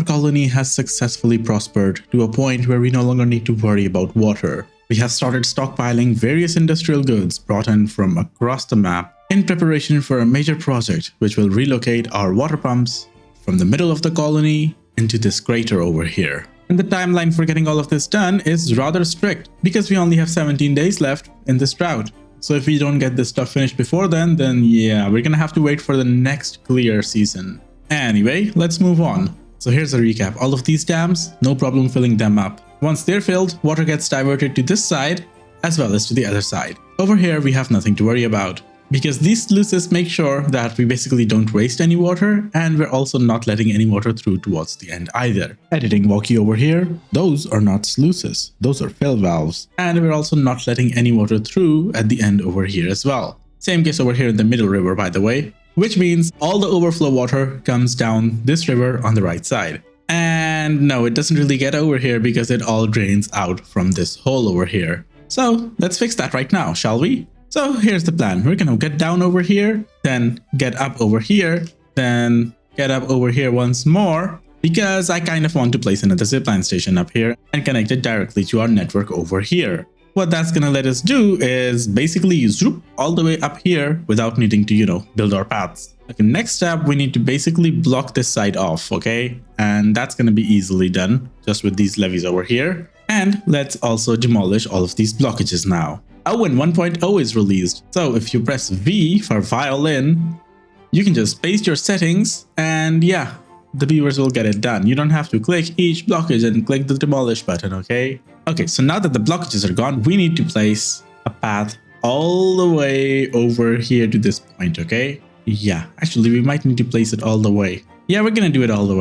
our colony has successfully prospered to a point where we no longer need to worry about water. We have started stockpiling various industrial goods brought in from across the map in preparation for a major project which will relocate our water pumps from the middle of the colony into this crater over here. And the timeline for getting all of this done is rather strict because we only have 17 days left in this drought. So if we don't get this stuff finished before then yeah, we're gonna have to wait for the next clear season. Anyway, let's move on. So here's a recap. All of these dams, no problem filling them up. Once they're filled, water gets diverted to this side as well as to the other side. Over here, we have nothing to worry about because these sluices make sure that we basically don't waste any water, and we're also not letting any water through towards the end either. Editing walkie over here, those are not sluices, those are fill valves. And we're also not letting any water through at the end over here as well. Same case over here in the middle river, by the way, which means all the overflow water comes down this river on the right side. And no, it doesn't really get over here because it all drains out from this hole over here. So let's fix that right now, shall we? So here's the plan. We're gonna get down over here, then get up over here, then get up over here once more, because I kind of want to place another zipline station up here and connect it directly to our network over here. What that's gonna let us do is basically zoop all the way up here without needing to, build our paths. Okay, next step, we need to basically block this side off, okay? And that's gonna be easily done just with these levees over here. And let's also demolish all of these blockages now. Oh, and 1.0 is released. So if you press V for violin, you can just paste your settings and yeah, the beavers will get it done. You don't have to click each blockage and click the demolish button, okay? Okay, so now that the blockages are gone, we need to place a path all the way over here to this point, okay? Yeah, actually, we might need to place it all the way. Yeah, we're gonna do it all the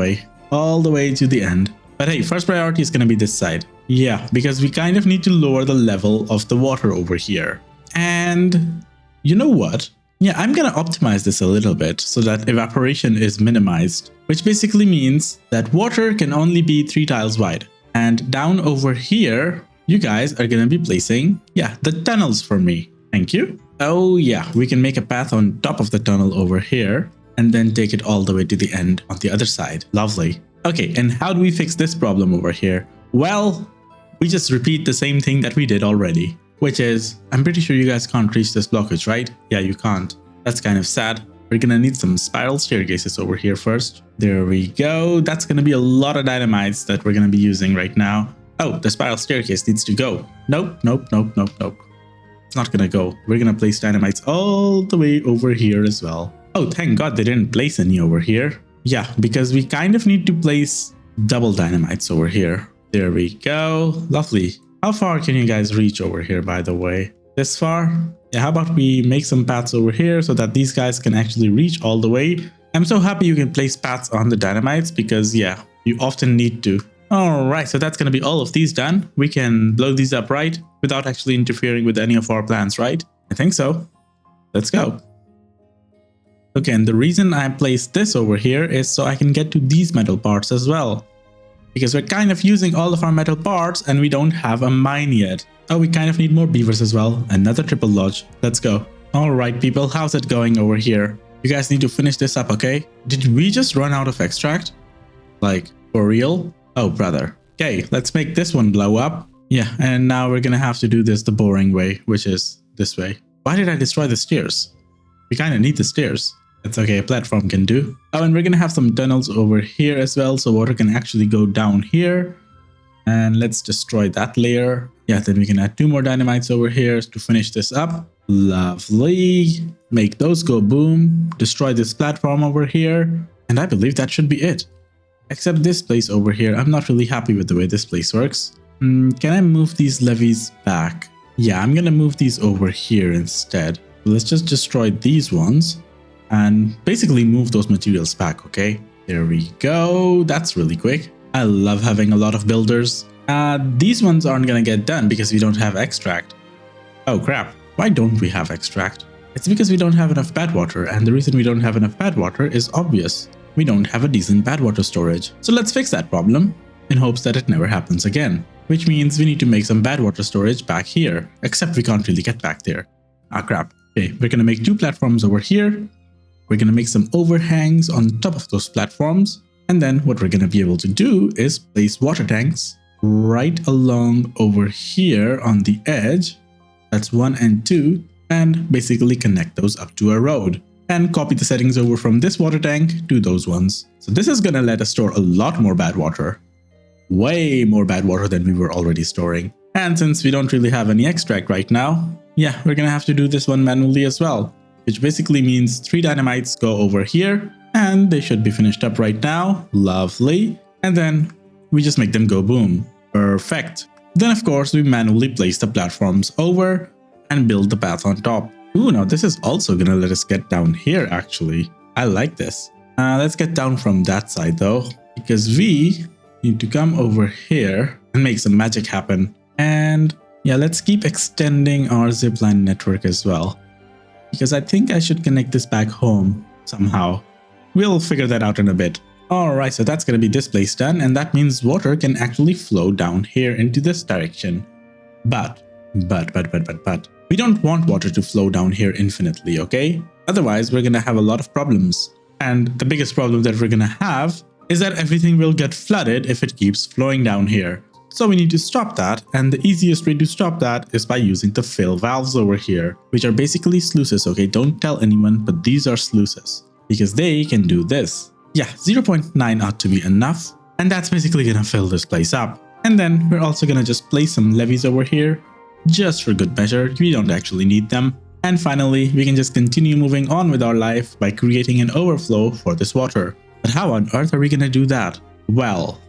way to the end. But hey, first priority is gonna be this side. Yeah, because we kind of need to lower the level of the water over here. And you know what? Yeah, I'm gonna optimize this a little bit so that evaporation is minimized, which basically means that water can only be 3 tiles wide. And down over here, you guys are gonna be placing, the tunnels for me. Thank you. Oh yeah, we can make a path on top of the tunnel over here and then take it all the way to the end on the other side. Lovely. Okay, and how do we fix this problem over here? Well, we just repeat the same thing that we did already, which is, I'm pretty sure you guys can't reach this blockage, right? Yeah, you can't. That's kind of sad. We're gonna need some spiral staircases over here first. There we go. That's gonna be a lot of dynamites that we're gonna be using right now. Oh, the spiral staircase needs to go. Nope. It's not gonna go. We're gonna place dynamites all the way over here as well. Oh, thank God they didn't place any over here. Yeah, because we kind of need to place double dynamites over here. There we go. Lovely. How far can you guys reach over here, by the way? This far? Yeah, how about we make some paths over here so that these guys can actually reach all the way. I'm so happy you can place paths on the dynamites because, yeah, you often need to. Alright, so that's going to be all of these done. We can blow these up, right? Without actually interfering with any of our plans, right? I think so. Let's go. Okay, and the reason I placed this over here is so I can get to these metal parts as well. Because we're kind of using all of our metal parts and we don't have a mine yet. Oh, we kind of need more beavers as well. Another triple lodge. Let's go. Alright people, how's it going over here? You guys need to finish this up, okay? Did we just run out of extract? Like, for real? Oh, brother. Okay, let's make this one blow up. Yeah, and now we're gonna have to do this the boring way, which is this way. Why did I destroy the stairs? We kind of need the stairs. That's okay, a platform can do. Oh, and we're gonna have some tunnels over here as well, so water can actually go down here. And let's destroy that layer. Yeah, then we can add 2 more dynamites over here to finish this up. Lovely. Make those go boom. Destroy this platform over here. And I believe that should be it. Except this place over here. I'm not really happy with the way this place works. Can I move these levees back? Yeah, I'm gonna move these over here instead. Let's just destroy these ones and basically move those materials back, okay? There we go. That's really quick. I love having a lot of builders. These ones aren't gonna get done because we don't have extract. Oh crap, why don't we have extract? It's because we don't have enough badwater, and the reason we don't have enough badwater is obvious. We don't have a decent badwater storage. So let's fix that problem in hopes that it never happens again. Which means we need to make some badwater storage back here, except we can't really get back there. Ah crap. Okay, we're gonna make 2 platforms over here. We're gonna make some overhangs on top of those platforms. And then what we're going to be able to do is place water tanks right along over here on the edge. That's 1 and 2, and basically connect those up to a road. And copy the settings over from this water tank to those ones. So this is going to let us store a lot more bad water. Way more bad water than we were already storing. And since we don't really have any extract right now, yeah, we're going to have to do this one manually as well. Which basically means 3 dynamites go over here, and they should be finished up right now. Lovely. And then we just make them go boom. Perfect. Then of course we manually place the platforms over and build the path on top. Ooh, now this is also gonna let us get down here actually. I like this. Let's get down from that side though, because we need to come over here and make some magic happen. And yeah, let's keep extending our zipline network as well, because I think I should connect this back home somehow. We'll figure that out in a bit. Alright, so that's gonna be this place done, and that means water can actually flow down here into this direction. But, we don't want water to flow down here infinitely, okay? Otherwise, we're gonna have a lot of problems. And the biggest problem that we're gonna have is that everything will get flooded if it keeps flowing down here. So we need to stop that, and the easiest way to stop that is by using the fill valves over here, which are basically sluices, okay? Don't tell anyone, but these are sluices, because they can do this. Yeah, 0.9 ought to be enough, and that's basically gonna fill this place up. And then we're also gonna just place some levees over here, just for good measure. We don't actually need them. And finally, we can just continue moving on with our life by creating an overflow for this water. But how on earth are we gonna do that? Well.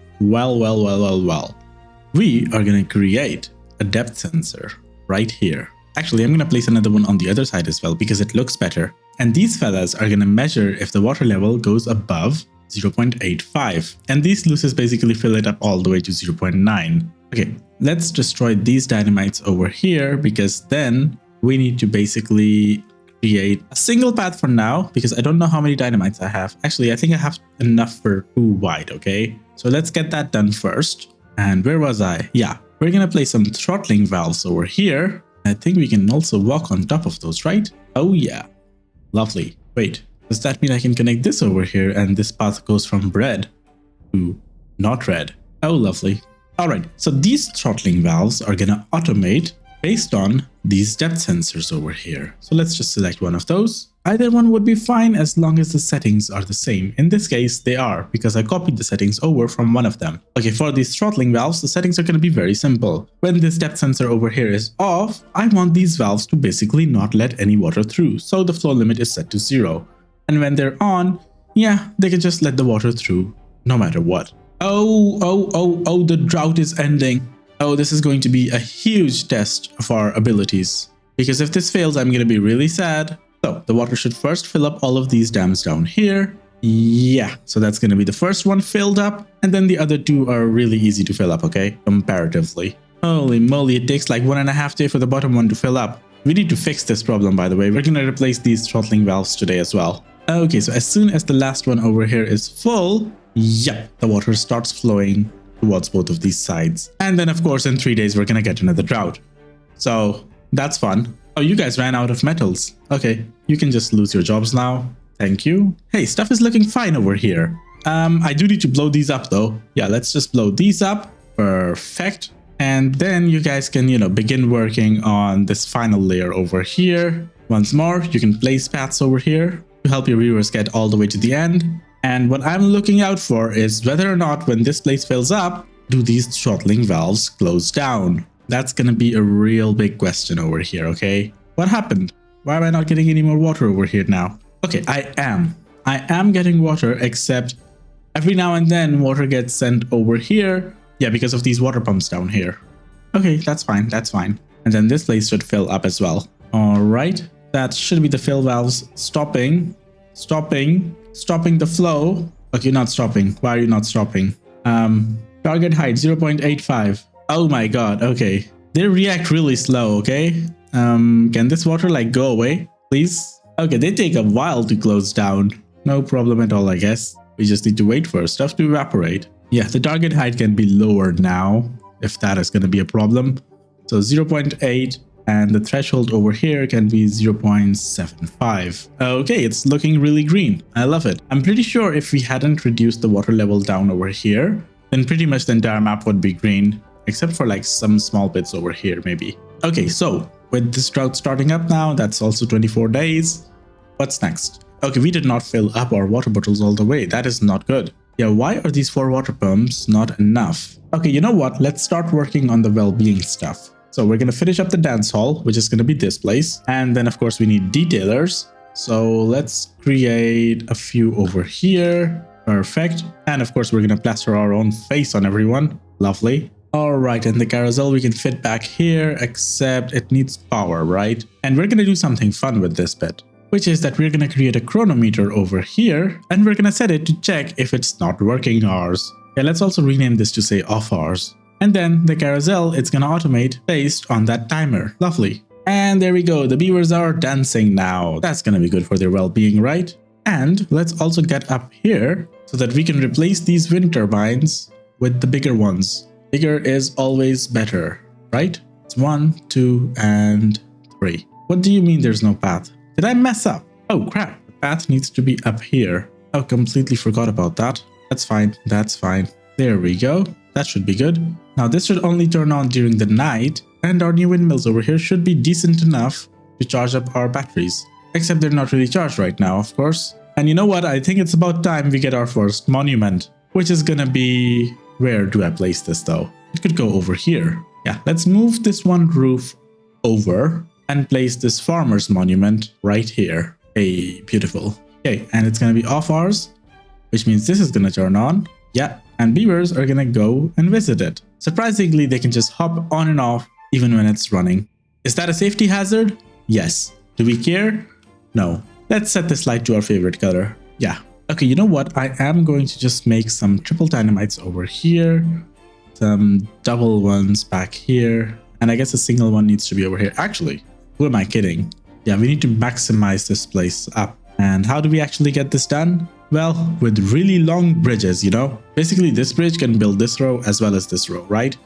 We are gonna create a depth sensor right here. Actually, I'm gonna place another one on the other side as well because it looks better. And these fellas are gonna measure if the water level goes above 0.85. And these sluices basically fill it up all the way to 0.9. Okay, let's destroy these dynamites over here, because then we need to basically create a single path for now, because I don't know how many dynamites I have. Actually, I think I have enough for 2 wide, okay? So let's get that done first. And where was I? Yeah, we're gonna place some throttling valves over here. I think we can also walk on top of those, right? Oh yeah, lovely. Wait, does that mean I can connect this over here and this path goes from red to not red? Oh, lovely. Alright, so these throttling valves are gonna automate based on these depth sensors over here. So let's just select one of those. Either one would be fine as long as the settings are the same. In this case, they are, because I copied the settings over from one of them. Okay, for these throttling valves, the settings are going to be very simple. When this depth sensor over here is off, I want these valves to basically not let any water through, so the flow limit is set to 0. And when they're on, yeah, they can just let the water through, no matter what. Oh, the drought is ending. Oh, this is going to be a huge test of our abilities. Because if this fails, I'm going to be really sad. So the water should first fill up all of these dams down here. Yeah, so that's going to be the first one filled up. And then the other 2 are really easy to fill up, okay? Comparatively. Holy moly, it takes like 1.5 days for the bottom one to fill up. We need to fix this problem, by the way. We're going to replace these throttling valves today as well. Okay, so as soon as the last one over here is full, yep, the water starts flowing towards both of these sides. And then of course in 3 days we're gonna get another drought. So that's fun. Oh, you guys ran out of metals. Okay, you can just lose your jobs now. Thank you. Hey, stuff is looking fine over here. I do need to blow these up though. Yeah, let's just blow these up. Perfect. And then you guys can, begin working on this final layer over here. Once more, you can place paths over here to help your viewers get all the way to the end. And what I'm looking out for is whether or not when this place fills up, do these throttling valves close down? That's gonna be a real big question over here, okay? What happened? Why am I not getting any more water over here now? Okay, I am getting water, except every now and then water gets sent over here. Yeah, because of these water pumps down here. Okay, that's fine. And then this place should fill up as well. All right, that should be the fill valves stopping the flow. Okay, not stopping. Why are you not stopping? Target height 0.85. Oh my god. Okay, they react really slow. Okay, can this water go away, please? Okay, they take a while to close down. No problem at all, I guess. We just need to wait for stuff to evaporate. Yeah, the target height can be lowered now if that is going to be a problem. So 0.8, and the threshold over here can be 0.75. Okay, it's looking really green. I love it. I'm pretty sure if we hadn't reduced the water level down over here, then pretty much the entire map would be green, except for like some small bits over here maybe. Okay, so with this drought starting up now, that's also 24 days. What's next? Okay, we did not fill up our water bottles all the way. That is not good. Yeah, why are these 4 water pumps not enough? Okay, you know what? Let's start working on the well-being stuff. So we're going to finish up the dance hall, which is going to be this place. And then, of course, we need detailers. So let's create a few over here. Perfect. And, of course, we're going to plaster our own face on everyone. Lovely. All right, and the carousel we can fit back here, except it needs power, right? And we're going to do something fun with this bit, which is that we're going to create a chronometer over here, and we're going to set it to check if it's not working hours. Yeah, let's also rename this to say off hours. And then the carousel, it's going to automate based on that timer. Lovely. And there we go. The beavers are dancing now. That's going to be good for their well-being, right? And let's also get up here so that we can replace these wind turbines with the bigger ones. Bigger is always better, right? It's 1, 2, and 3. What do you mean there's no path? Did I mess up? Oh crap, the path needs to be up here. Oh, completely forgot about that. That's fine, that's fine. There we go. That should be good. Now this should only turn on during the night, and our new windmills over here should be decent enough to charge up our batteries. Except they're not really charged right now, of course. And you know what? I think it's about time we get our first monument, which is gonna be... Where do I place this though? It could go over here. Yeah, let's move this one roof over and place this farmer's monument right here. Hey, beautiful. Okay, and it's gonna be off hours, which means this is gonna turn on. Yeah, and beavers are gonna go and visit it. Surprisingly, they can just hop on and off even when it's running. Is that a safety hazard? Yes. Do we care? No. Let's set this light to our favorite color. Yeah. Okay, you know what? I am going to just make some triple dynamites over here, some double ones back here, and I guess a single one needs to be over here. Actually, who am I kidding? Yeah, we need to maximize this place up. And how do we actually get this done? Well, with really long bridges, you know? Basically, this bridge can build this row as well as this row, right?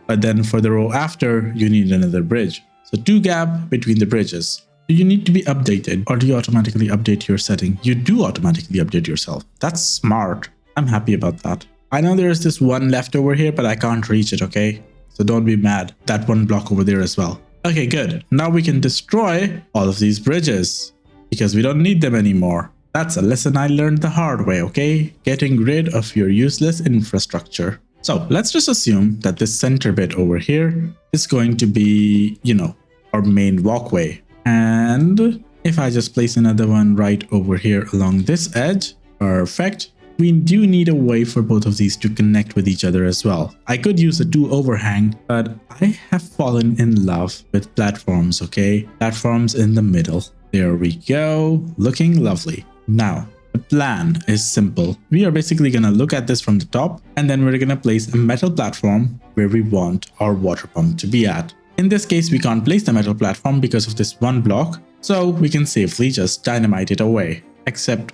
But then for the row after, you need another bridge. So 2 gap between the bridges. Do you need to be updated, or do you automatically update your setting? You do automatically update yourself. That's smart. I'm happy about that. I know there's this one left over here, but I can't reach it, okay? So don't be mad. That one block over there as well. Okay, good. Now we can destroy all of these bridges because we don't need them anymore. That's a lesson I learned the hard way, okay? Getting rid of your useless infrastructure. So let's just assume that this center bit over here is going to be, you know, our main walkway. And if I just place another one right over here along this edge, perfect. We do need a way for both of these to connect with each other as well. I could use a 2 overhang, but I have fallen in love with platforms, okay? Platforms in the middle. There we go, looking lovely. Now, the plan is simple. We are basically gonna look at this from the top, and then we're gonna place a metal platform where we want our water pump to be at. In this case, we can't place the metal platform because of this one block, so we can safely just dynamite it away. Except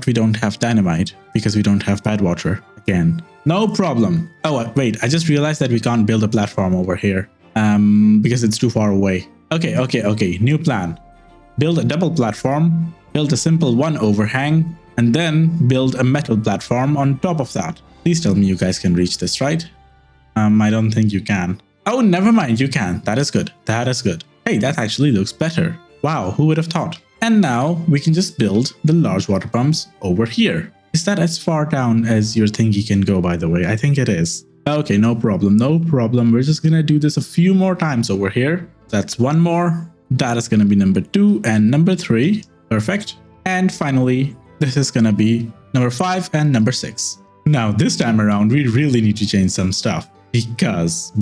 we don't have dynamite because we don't have badwater again. No problem. Oh, wait, I just realized that we can't build a platform over here because it's too far away. Okay, new plan. Build a double platform, build a simple 1 overhang, and then build a metal platform on top of that. Please tell me you guys can reach this, right? I don't think you can. Oh, never mind, you can. That is good. That is good. Hey, that actually looks better. Wow, who would have thought? And now we can just build the large water pumps over here. Is that as far down as your thingy can go, by the way? I think it is. Okay, no problem, no problem. We're just gonna do this a few more times over here. That's 1 more. That is gonna be number 2 and number 3. Perfect. And finally, this is gonna be number 5 and number 6. Now, this time around, we really need to change some stuff. Because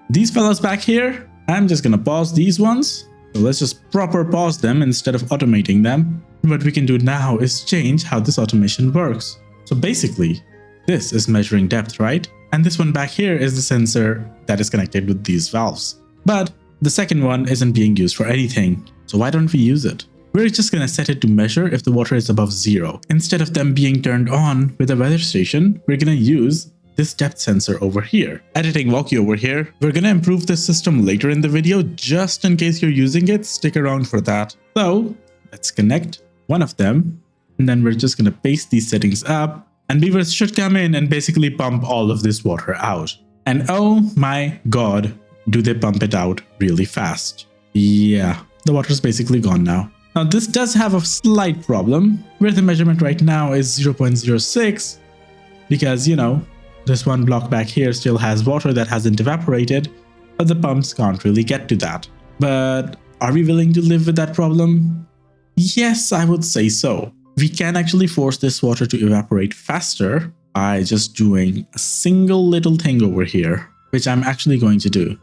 these fellas back here, I'm just gonna pause these ones. So let's just proper pause them instead of automating them. What we can do now is change how this automation works. So basically, this is measuring depth, right? And this one back here is the sensor that is connected with these valves. But the second one isn't being used for anything. So why don't we use it? We're just gonna set it to measure if the water is above 0. Instead of them being turned on with a weather station, we're gonna use this depth sensor over here. Editing Walkie over here. We're gonna improve this system later in the video, just in case you're using it, stick around for that. So let's connect one of them, and then we're just gonna paste these settings up, and beavers should come in and basically pump all of this water out. And oh my god, do they pump it out really fast. Yeah, the water's basically gone now. Now this does have a slight problem, where the measurement right now is 0.06, because, you know, this one block back here still has water that hasn't evaporated, but the pumps can't really get to that. But are we willing to live with that problem? Yes, I would say so. We can actually force this water to evaporate faster by just doing a single little thing over here, which I'm actually going to do.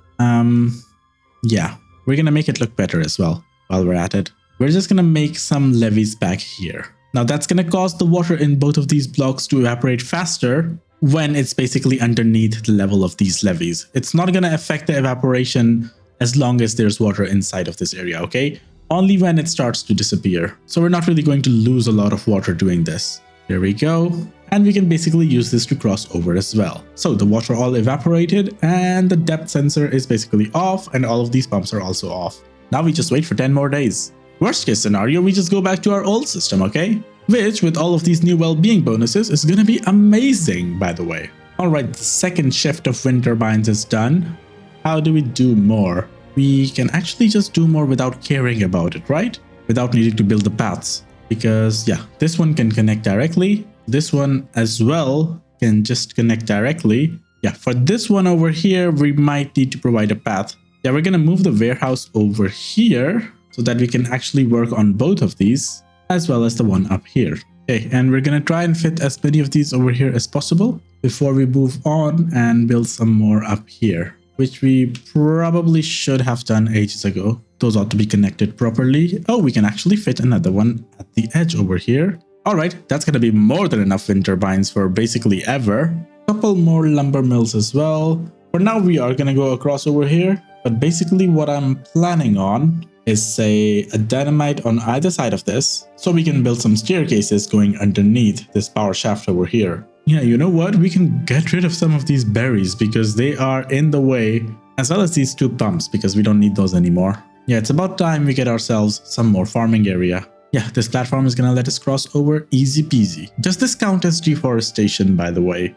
Yeah, we're gonna make it look better as well while we're at it. We're just gonna make some levees back here. Now that's gonna cause the water in both of these blocks to evaporate faster when it's basically underneath the level of these levees. It's not gonna affect the evaporation as long as there's water inside of this area, okay? Only when it starts to disappear. So we're not really going to lose a lot of water doing this. There we go. And we can basically use this to cross over as well. So the water all evaporated and the depth sensor is basically off, and all of these pumps are also off. Now we just wait for 10 more days. Worst case scenario, we just go back to our old system, okay? Which, with all of these new well-being bonuses, is gonna be amazing, by the way. Alright, the second shift of wind turbines is done. How do we do more? We can actually just do more without caring about it, right? Without needing to build the paths. Because, yeah, this one can connect directly. This one as well can just connect directly. Yeah, for this one over here, we might need to provide a path. Yeah, we're gonna move the warehouse over here so that we can actually work on both of these, as well as the one up here. Okay, and we're gonna try and fit as many of these over here as possible before we move on and build some more up here, which we probably should have done ages ago. Those ought to be connected properly. Oh, we can actually fit another one at the edge over here. Alright, that's gonna be more than enough wind turbines for basically ever. Couple more lumber mills as well. For now, we are gonna go across over here, but basically what I'm planning on is, say, a dynamite on either side of this, so we can build some staircases going underneath this power shaft over here. Yeah, you know what? We can get rid of some of these berries because they are in the way, as well as these two pumps because we don't need those anymore. Yeah, it's about time we get ourselves some more farming area. Yeah, this platform is gonna let us cross over easy peasy. Does this count as deforestation, by the way?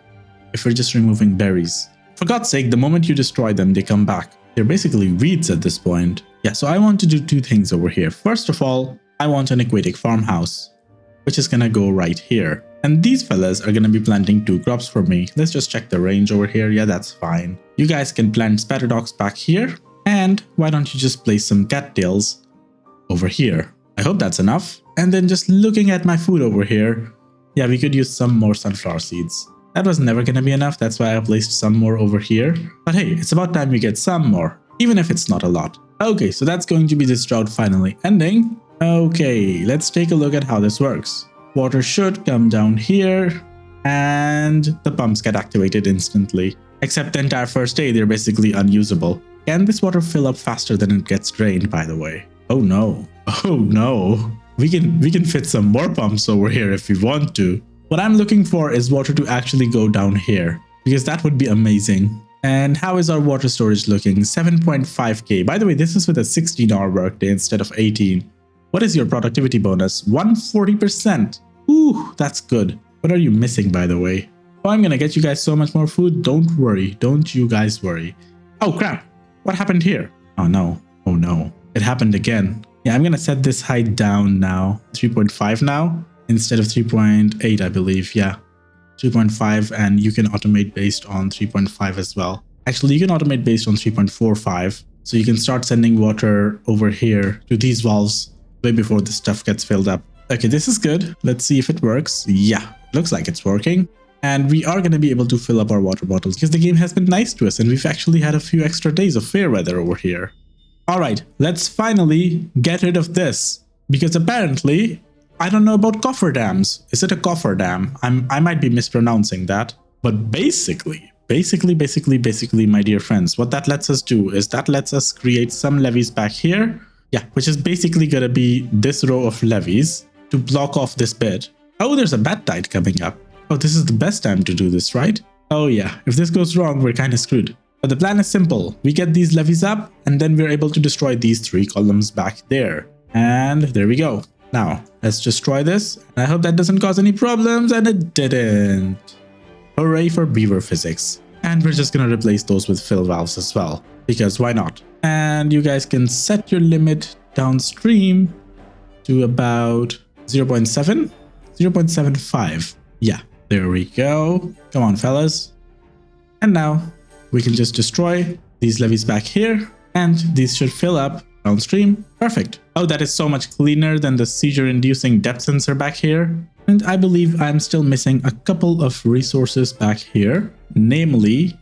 If we're just removing berries. For God's sake, the moment you destroy them, they come back. They're basically weeds at this point. Yeah, so I want to do two things over here. First of all, I want an aquatic farmhouse, which is gonna go right here. And these fellas are gonna be planting two crops for me. Let's just check the range over here. Yeah, that's fine. You guys can plant spatterdogs back here. And why don't you just place some cattails over here? I hope that's enough. And then just looking at my food over here, yeah, we could use some more sunflower seeds. That was never gonna be enough, that's why I placed some more over here. But hey, it's about time we get some more, even if it's not a lot. Okay, so that's going to be this drought finally ending. Okay, let's take a look at how this works. Water should come down here, and the pumps get activated instantly. Except the entire first day, they're basically unusable. Can this water fill up faster than it gets drained, by the way? Oh no. Oh no. We can fit some more pumps over here if we want to. What I'm looking for is water to actually go down here, because that would be amazing. And how is our water storage looking? 7.5k. By the way, this is with a 16-hour workday instead of 18. What is your productivity bonus? 140%. Ooh, that's good. What are you missing, by the way? Oh, I'm gonna get you guys so much more food. Don't worry. Don't you guys worry. Oh, crap. What happened here? Oh, no. Oh, no. It happened again. Yeah, I'm gonna set this height down now. 3.5 now instead of 3.8, I believe. Yeah, 3.5, and you can automate based on 3.5 as well. Actually, you can automate based on 3.45. So you can start sending water over here to these valves way before the stuff gets filled up. Okay, this is good. Let's see if it works. Yeah, looks like it's working. And we are going to be able to fill up our water bottles because the game has been nice to us and we've actually had a few extra days of fair weather over here. Alright, let's finally get rid of this, because apparently, I don't know about cofferdams. Is it a cofferdam? I might be mispronouncing that, but basically, my dear friends, what that lets us do is that lets us create some levees back here, yeah, which is basically gonna be this row of levees to block off this bit. Oh, there's a bad tide coming up. Oh, this is the best time to do this, right? Oh yeah, if this goes wrong, we're kind of screwed. But the plan is simple. We get these levees up, and then we're able to destroy these 3 columns back there. And there we go. Now, let's destroy this. I hope that doesn't cause any problems, and it didn't. Hooray for beaver physics. And we're just gonna replace those with fill valves as well, because why not? And you guys can set your limit downstream to about 0.7, 0.75. Yeah, there we go. Come on, fellas. And now we can just destroy these levees back here, and these should fill up downstream. Perfect. Oh, that is so much cleaner than the seizure-inducing depth sensor back here. And I believe I'm still missing a couple of resources back here, namely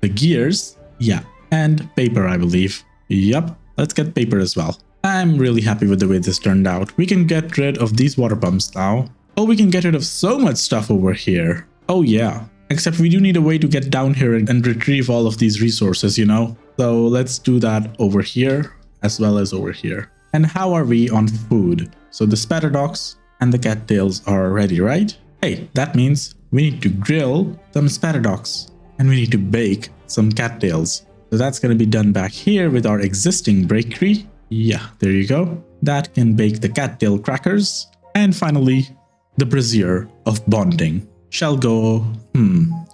the gears, yeah, and paper, I believe. Yup, let's get paper as well. I'm really happy with the way this turned out. We can get rid of these water pumps now. Oh, we can get rid of so much stuff over here. Oh yeah, except we do need a way to get down here and retrieve all of these resources, you know? So let's do that over here as well as over here. And how are we on food? So the spatterdogs and the cattails are ready, right? Hey, that means we need to grill some spatterdogs and we need to bake some cattails. So that's going to be done back here with our existing bakery. Yeah, there you go. That can bake the cattail crackers. And finally, the brazier of bonding shall go.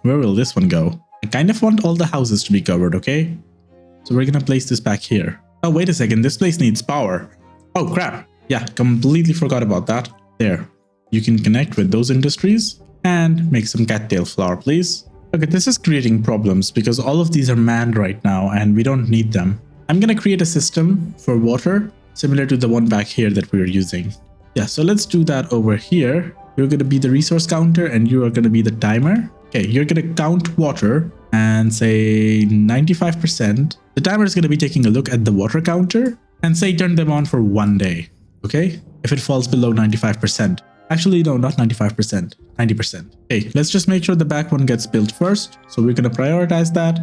Where will this one go? I kind of want all the houses to be covered, okay? So we're going to place this back here. Oh, wait a second. This place needs power. Oh, crap. Yeah, completely forgot about that. There. You can connect with those industries and make some cattail flour, please. Okay, this is creating problems because all of these are manned right now and we don't need them. I'm going to create a system for water similar to the one back here that we're using. Yeah, so let's do that over here. You're going to be the resource counter and you are going to be the timer. Okay, you're going to count water and say 95%. The timer is going to be taking a look at the water counter and say turn them on for 1 day. Okay, if it falls below 95%. Actually, no, not 95%, 90%. Okay, let's just make sure the back one gets built first. So we're going to prioritize that.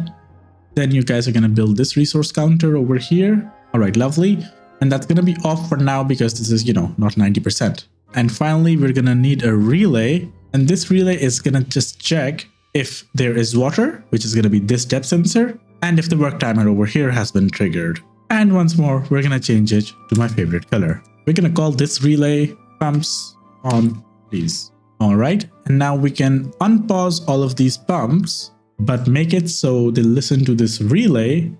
Then you guys are going to build this resource counter over here. All right, lovely. And that's going to be off for now because this is, not 90%. And finally, we're going to need a relay. And this relay is going to just check if there is water, which is going to be this depth sensor, and if the work timer over here has been triggered. And once more, we're going to change it to my favorite color. We're going to call this relay pumps on, please. All right. And now we can unpause all of these pumps, but make it so they listen to this relay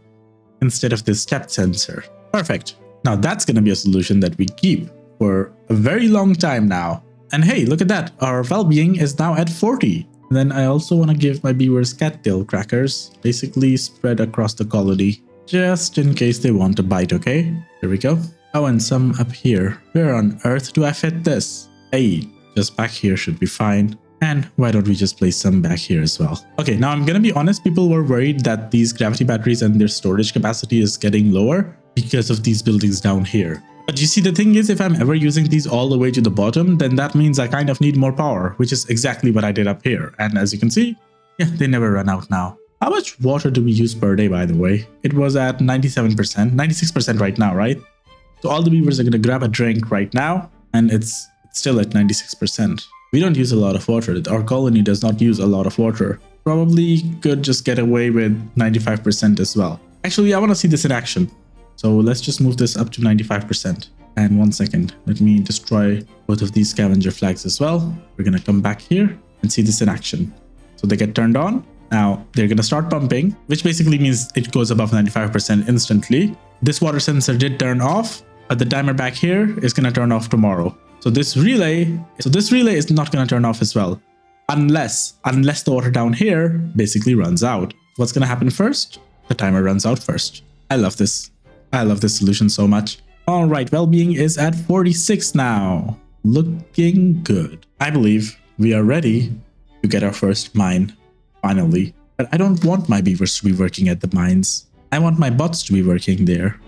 instead of this depth sensor. Perfect. Now that's going to be a solution that we keep for a very long time now. And hey, look at that. Our well-being is now at 40. And then I also want to give my beavers cattail crackers, basically spread across the colony, just in case they want to bite, okay? There we go. Oh, and some up here. Where on earth do I fit this? Hey, just back here should be fine. And why don't we just place some back here as well? Okay, now I'm gonna be honest, people were worried that these gravity batteries and their storage capacity is getting lower because of these buildings down here. But you see, the thing is, if I'm ever using these all the way to the bottom, then that means I kind of need more power, which is exactly what I did up here. And as you can see, yeah, they never run out now. How much water do we use per day, by the way? It was at 97%, 96% right now, right? So all the beavers are gonna grab a drink right now, and it's still at 96%. We don't use a lot of water. Our colony does not use a lot of water. Probably could just get away with 95% as well. Actually, I want to see this in action. So let's just move this up to 95%. And 1 second, let me destroy both of these scavenger flags as well. We're going to come back here and see this in action. So they get turned on. Now they're going to start pumping, which basically means it goes above 95% instantly. This water sensor did turn off, but the timer back here is going to turn off tomorrow. So this relay is not going to turn off as well, unless the water down here basically runs out. What's going to happen first? The timer runs out first. I love this. I love this solution so much. All right, well-being is at 46 now. Looking good. I believe we are ready to get our first mine, finally. But I don't want my beavers to be working at the mines. I want my bots to be working there.